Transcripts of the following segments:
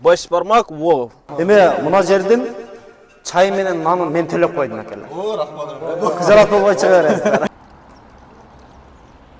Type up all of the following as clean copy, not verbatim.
Baş parmak wo. Эме мына жерден чай менен нанын мен төлөп койдум экенлер. О, рахмат. Кызарат болбой чыга бересиздер.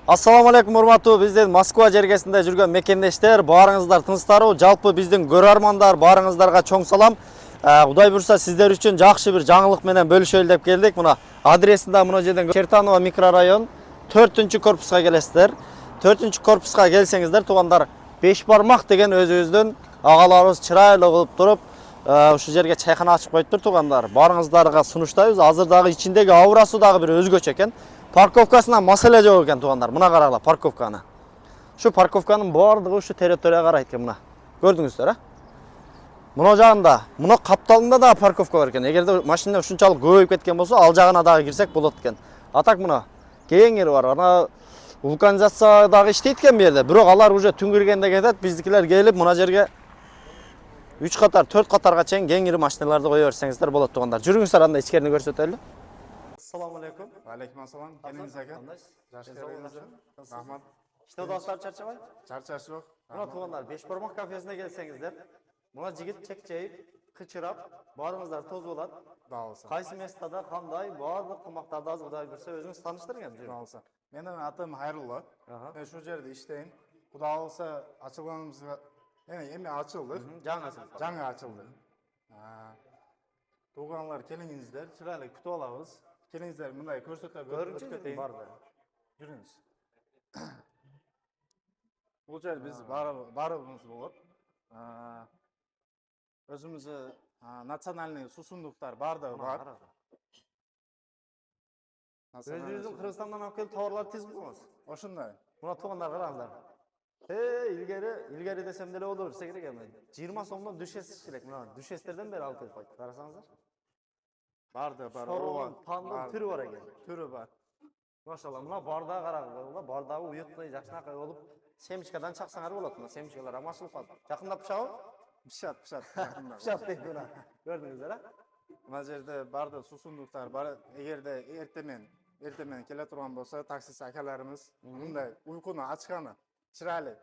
Ассаламу алейкум урматтуу биздин Москва жергесинде жүргөн мекендештер, баарыңыздар тыныстарбы? Жалпы биздин көрөрмандар баарыңыздарга чоң салам. Кудай буйрса сиздер үчүн жакшы бир жаңылык менен бөлүшөлү деп келдик. Мына адресинде мына жерден Чертаново микрорайон 4-корпуска келесиздер. 4-корпуска келсеңиздер, туугандар, беш бармак деген өзүбүздүн агаларыбыз чырайлуу кылып туруп, ушул жерге чайхана ачып коюптур туугандар. Баарыңыздарга сунуштайбыз. Азыр дагы ичиндеги аурасы дагы бир өзгөчө экен. Парковкасынан маселе жок экен туугандар. Мына карагыла парковканы. Шу парковканын баардыгы ушу территорияга карайт экен мына. Көрдүңүздөр, Мына жагында, мына капталында да парковка бар экен. Эгерде машина ушунчалык көбөйүп кеткен болсо, ал жагына дагы кирсек болот экен. Атак мына кең жери бар. Ана вулканизация дагы иштейт экен бу жерде. Бирок алар уже түңгүргенде кетет. Биздикилер келип мына жерге 3 катар, 4 катарга чейин кең жери машиналарды кое берсеңиздер болот туугандар. Жүрүңүздөр анда ичкерини көрсөтөлү. Assalamu alaikum. Алейкум ассалам. Келиңиз aka. Жаш келиңиз. Рахмат. İşte dostlar çarçabay. Чарчаш жок. Мына туугандар, беш бармак кафесине келсеңиздер, мына жигит чек чейип, кычырап, баарыңыздар тоз болот. Далса. Кайсы местада кандай баардык тамактарды азыр Кудай буйрса өзүңүз тааныштырыңыз. Далса. Менин атым Хайрулла. Мен шу жерде иштейм. Кудай калса ачылганыбызга эми ачылдык. Жаңы ачылды. Тууганлар келиңиздер, чырайлуу күтүп алабыз. Келиңиздер, мындай көрсөтөп Көрүнчү барды. Жүрүңүз. Бул жер биз баарыбыз болот. Өзүмүзгө национальный сусундуктар баардыгы бар. Өзүңүздүн Кыргызстандан алып келип товарларды тизип коюңуз. Ошондой. Мына туугандар караңыздар. Илгери десем деле боло берсе керек эми. 20 сомдон дүшес керек. Мына дүшестерден бери алып келип койдук. Карасаңыздар. Барды бар. Пандын түрү бар экен. Түрү бар. Машалла, мына бардага карагыла, бардагы уютный, жакшынакай болуп, семечкадан чаксаңар болот. Мына семечкалар амашылып калды. Жакындап пышабы? Пышат. Пышат дейт мына. Көрдүңүздөр, Мына жерде барды сусундуктар бар. Эгерде эртемен келе турган болсо, таксист акаларыбыз мындай уйкуну ачканы, чырайлуу.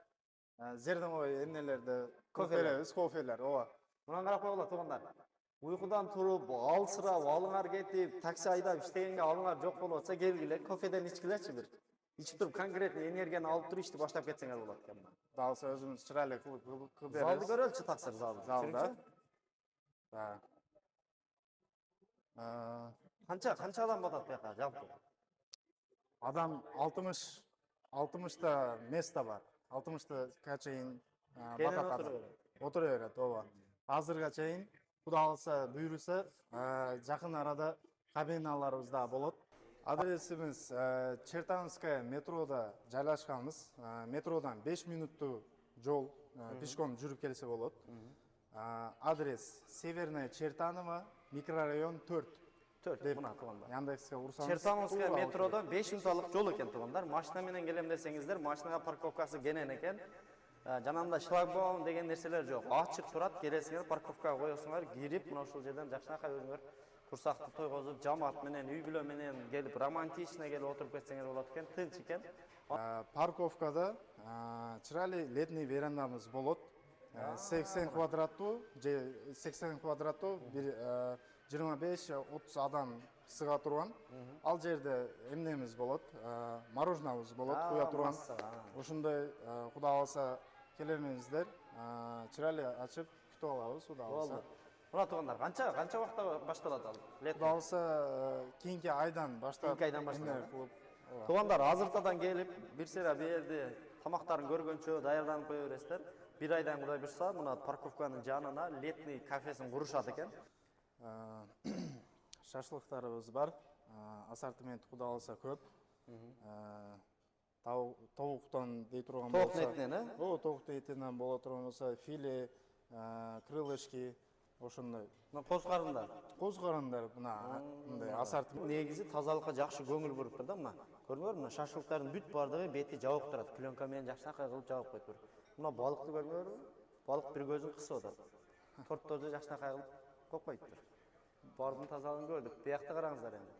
Зерновой эмнелерди, кофелер, ооба. Мына карап койгула туугандар. Уйкудан туруп, алсырап, алыңар кетип, такси айдап иштегенге алыңар жок болуп атса, келгиле, кофеден ичкилечи бир. Ичип туруп конкретный энергияны алып туруп ишти баштап кетсеңер болот экен. Далса өзүмүз чырайлуу кылып беребиз. Залды көрөлчү таксир залды. Залда. Канча адам батат буяка жалпы? Адам 60 та место бар. 60 та чейин батат адам. Отура берет, ооба. Азырга чейин Кудай калса буйруса, жакын арада кабиналарыбыз да болот. Адресибиз Чертановская метрода жайлашканбыз. Метродан 5 минуттуу жол пешком жүрүп келсе болот. Адрес Северная Чертаново, микрорайон 4. Мына туугандар. Яндекске урсаңыз. Чертановская метродан 5 минутталык жол экен туугандар. Машина менен келем десеңиздер, машинага парковкасы кенен экен. Жанында шлагбаум деген нерселер жок. Ачык турат, келесиңер парковкага коесуңар, кирип, мына ушул жерден жакшынакай өзүңөр курсакты тойгозуп, жамаат менен, үй бүлө менен келип, романтичный келип отуруп кетсеңер болот экен, тынч экен. Парковкада чырайлуу летний верандабыз болот. 80 квадраттуу, 25-30 адам сыга турган. Ал жерде эмнемиз болот, мороженобуз болот, куя турган. Ошондой Кудай калса келемиздер, чырайлуу ачып күтүп алабыз, Кудай калса. Мына туугандар, канча убакытта башталат ал? Кудай калса кийинки айдан баштап. Туугандар, азыртадан келип, бир сыйра берди, тамактарын көргөнчө даярданып кое бересиздер. Bir aydan Кудай буйрса, мына парковканын жанына летний кафесин курушат экен. Шашлыктарыбыз бар. Ассортимент Кудай калса көп. Тавуктан дей турган болсо. Ток этинен, Ток этинен боло турган болсо, филе, крылышки, ошондой. Мына коз карындар. Коз карындар мына мындай ассортимент. Негизи тазалыкка жакшы көңүл буруптур да мына. Көрдүңөрбү? Мына шашлыктардын бүт бардыгы бети жабык турат. Пленка менен жакшынакай кылып жабып коюптур. Мына балыкты көргөнбү? Балык бир көзүн кысып атат. Тортторду жакшынакай кылып коюп коюптур. Бардын тазалыгын көрдүк. Биякты караңыздар эми.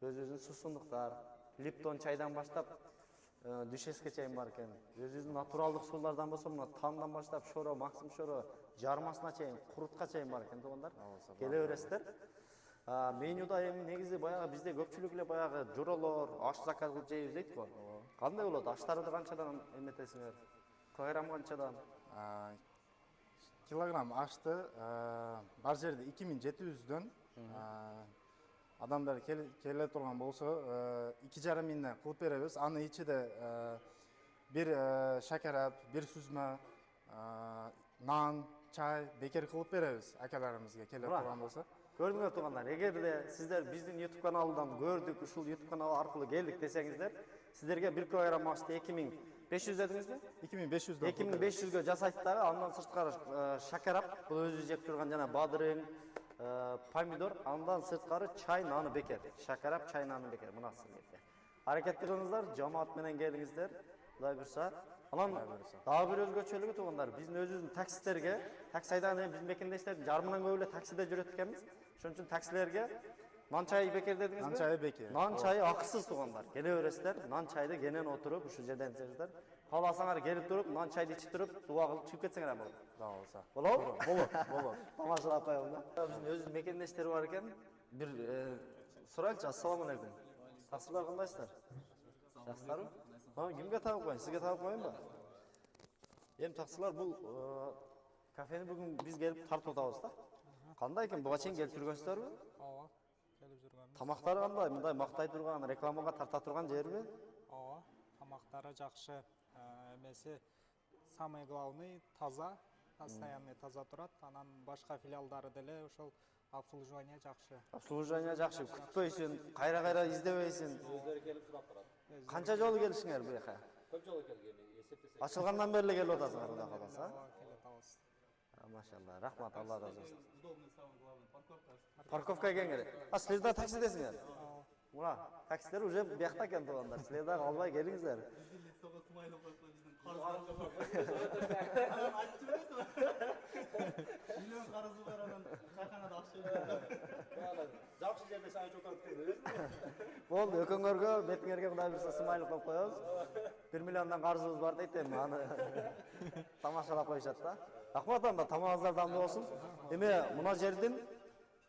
Өзүбүздүн сусундуктар, Липтон чайдан баштап Düşеске чейин бар экен. Өзүбүздүн натуралдык суулардан болсо мына тандан баштап шоро, максим шоро, жармасына чейин, курутка чейин бар экен туугандар. Келе бересиздер. Менюда эми негизи баягы бизде көпчүлүк эле баягы журолор, аш заказ кылып жейбиз дейт го. Кандай болот? Аштарды канчадан эметесиңер? Килограмм канчадан? Килограмм ашты бар жерде 2700дөн адамдар келе турган болсо 2,5 миңден кылып беребиз. Аны ичиде бир шакарап, бир сүзмө, нан, чай бекер кылып беребиз акаларыбызга келе турган болсо. Көрдүңөр туугандар, эгерде сиздер биздин YouTube каналынан көрдүк, ушул YouTube каналы аркылуу келдик десеңиздер, сиздерге 1 килограмм ашты 2500 дедиңизби? 2500 2500гө жасайт дагы, андан сырткары шакарап, бул өзү жеп турган жана бадырың, помидор, андан сырткары чай, наны бекер. Шакарап, чай, наны бекер. Мына сиздерге. Аракет кылыңыздар, жамаат менен келиңиздер. Кудай буйрса. Анан дагы бир өзгөчөлүгү туугандар, биздин өзүбүздүн таксистерге, такси айдаган биздин мекендештердин жарымынан көбү эле таксиде жүрөт экенбиз. Ошон үчүн таксилерге нан чай бекер дедиңизби? Нан чайы бекер. Нан чайы акысыз туугандар. Келе бересиздер, нан чайды кенен отуруп, ушул жерден ичесиздер. Кааласаңар келип туруп, нан чайды ичип туруп, дуба кылып чыгып кетсеңер болот. Да болсо. Болобу? Болот. Тамашалап коелу да. Биздин өзүбүздүн мекендештер бар экен. Бир сурайлычы, ассаламу алейкум. Таксылар кандайсыздар? Жакшысыздарбы? Кимге табып коеюн? Сизге табып коеюнбу? Эми таксылар бул кафени бүгүн биз келип тартып атабыз да. Кандай экен, буга чейин келип жүргөнсүздөрбү? Ооба, келип жүргөнбүз. Тамактары кандай? Мындай мактай турган, рекламага тарта турган жерби? Ооба, тамактары жакшы. Эмеси самый главный таза, постоянный таза турат. Анан башка филиалдары деле ошол обслуживание жакшы. Обслуживание жакшы, күтпөйсүн, кайра издебейсиң. Өздері келіп сұрап тұрады. Канча жолу келишиңер бу жака? Көп жолы келген, есептесек. Ачылгандан бери эле келип атасыңар Кудай кааласа. Ооба, келе табыз. Машалла, рахмат, Алла разы болсун. Удобный, самый главный, парковка. Парковкага келиңер. Силер да таксидесиңер? Мына, таксилер уже биякта экен туугандар. Силер дагы албай келиңиздер. Соға смайлы қойып біздің қарыздар. Анан айтып жүресің. Миллион қарызы бар, анан чайханада ақша береді. Жақсы жерде шай чоканып келді. Болду, экөөңөргө, бетиңерге Кудай буйрса смайлик коюп коебуз. 1 миллиондон карызыбыз бар дейт эми, аны тамашалап коюшат да. Рахмат анда, тамагыңыздар дамдуу болсун. Эми мына жердин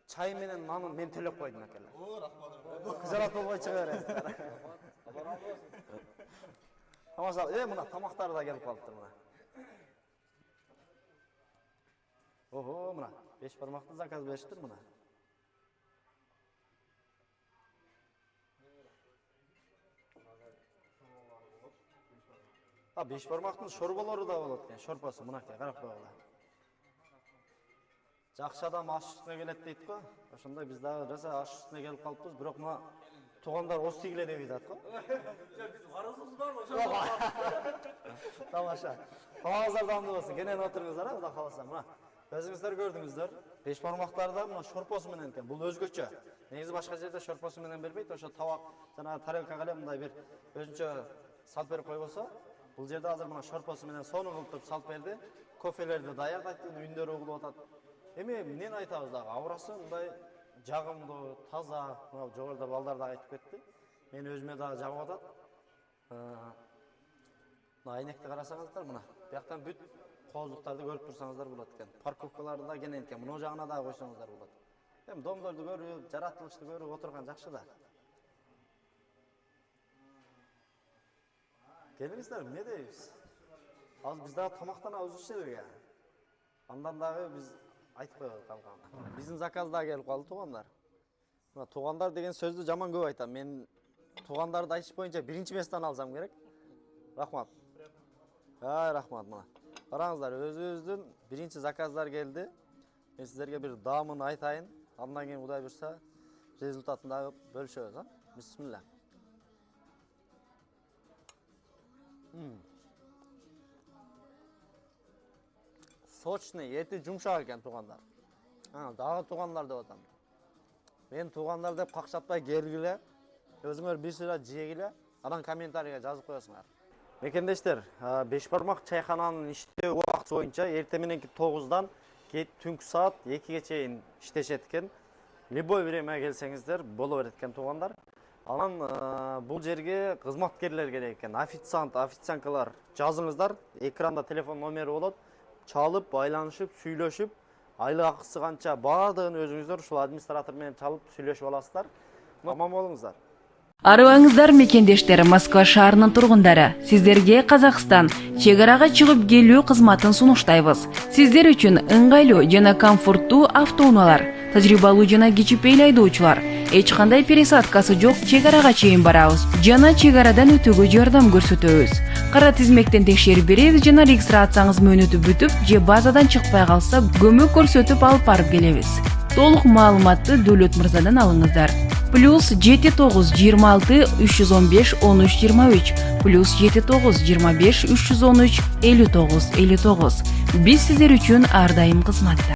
чай менен нанын мен төлөп койдум акелер. О, рахмат. Кыжалат болбой чыга бересиздер. Тамаша, мына тамактары да келип калыптыр мына. Ого, мына 5 бармакты заказ бериштир мына. А 5 бармактын шорболору да болот экен, шорпосу мынакей, карап койгула. Жакшы адам аш үстүнө келет дейт го. Ошондой биз дагы жаса аш үстүнө келип калыппыз, бирок мына туугандар остигиле деп айтат го. Biz қарызымыз бар ма? Тамаша. Тамагыңыздар дамдуу болсун. Кенен отуруңуздар, Кудай кааласа. Мына өзүңүздөр көрдүңүздөр. 5 бармактарда мына шорпосу менен экен. Бул өзгөчө. Негизи башка жерде шорпосу менен бербейт. Ошо табак жана тарелкага эле мындай бир өзүнчө салып берип койбосо, бул жерде азыр мына шорпосу менен сону кылтып салып берди. Кофелерди даярдайт, үндөрү угулуп атат. Эми эмнени айтабыз дагы? Аурасы мындай жагымдуу, таза. Мына жогоруда балдар да айтып кетти. Мен өзүмө дагы жагып атат. Мына айнекти карасаңыздар, мына бияктан бүт кооздуктарды көрүп турсаңыздар болот экен. Парковкаларды да кенен экен. Мына жагына дагы койсоңуздар болот. Эми домдорду көрүп, жаратылышты көрүп отурган жакшы да. Келиңиздер, эмне дейбиз? Азыр биз дагы тамактанабыз жерге. Андан дагы биз айтып коелу калган. Биздин заказ да келип калды туугандар. Мына туугандар деген сөздү жаман көп айтам. Мен туугандарды айтыш боюнча биринчи месттен алсам керек. Рахмат. Рахмат мына. Караңыздар, өзүбүздүн биринчи заказдар келди. Мен сиздерге бир даамын айтайын. Андан кийин Кудай буйрса результатын дагы бөлүшөбүз, а? Бисмилла. Сочный, эти жумшак экен туугандар. Дагы туугандар деп атам. Мен туугандар деп какшатпай келгиле, өзүңөр бир сыра жегиле, анан комментарийге жазып коесуңар. Мекендештер, 5 бармак чайхананын иштөө убакыты боюнча эртең мененки 9-дан түнкү саат 2ге чейин иштешет экен. Любой время келсеңиздер боло берет экен туугандар. Анан бул жерге кызматкерлер керек экен. Официанткалар жазыңыздар. Экранда телефон номери болот. Чалып, байланышып, сүйлөшүп, айлык акысы канча баардыгын өзүңүздөр ушул администратор менен чалып сүйлөшүп аласыздар. Аман болуңуздар. Арыбаңыздар мекендештер, Москва шаарынын тургундары. Сиздерге Казакстан чек арага чыгып келүү кызматын сунуштайбыз. Сиздер үчүн ыңгайлуу жана комфорттуу автоунаалар, тажрыйбалуу жана кичипейил айдоочулар, эч кандай пересадкасы жок чек арага чейин барабыз жана чек арадан өтүүгө жардам көрсөтөбүз. Кара тизмектен текшерип беребиз жана регистрацияңыз мөөнөтү бүтүп, же базадан чыкпай калса, көмөк көрсөтүп алып барып келебиз. Толук маалыматты Дөөлөт мырзадан алыңыздар. +79 26 315 13 23 +79 25 313 59 59. Биз сиздер үчүн ар дайым кызматта.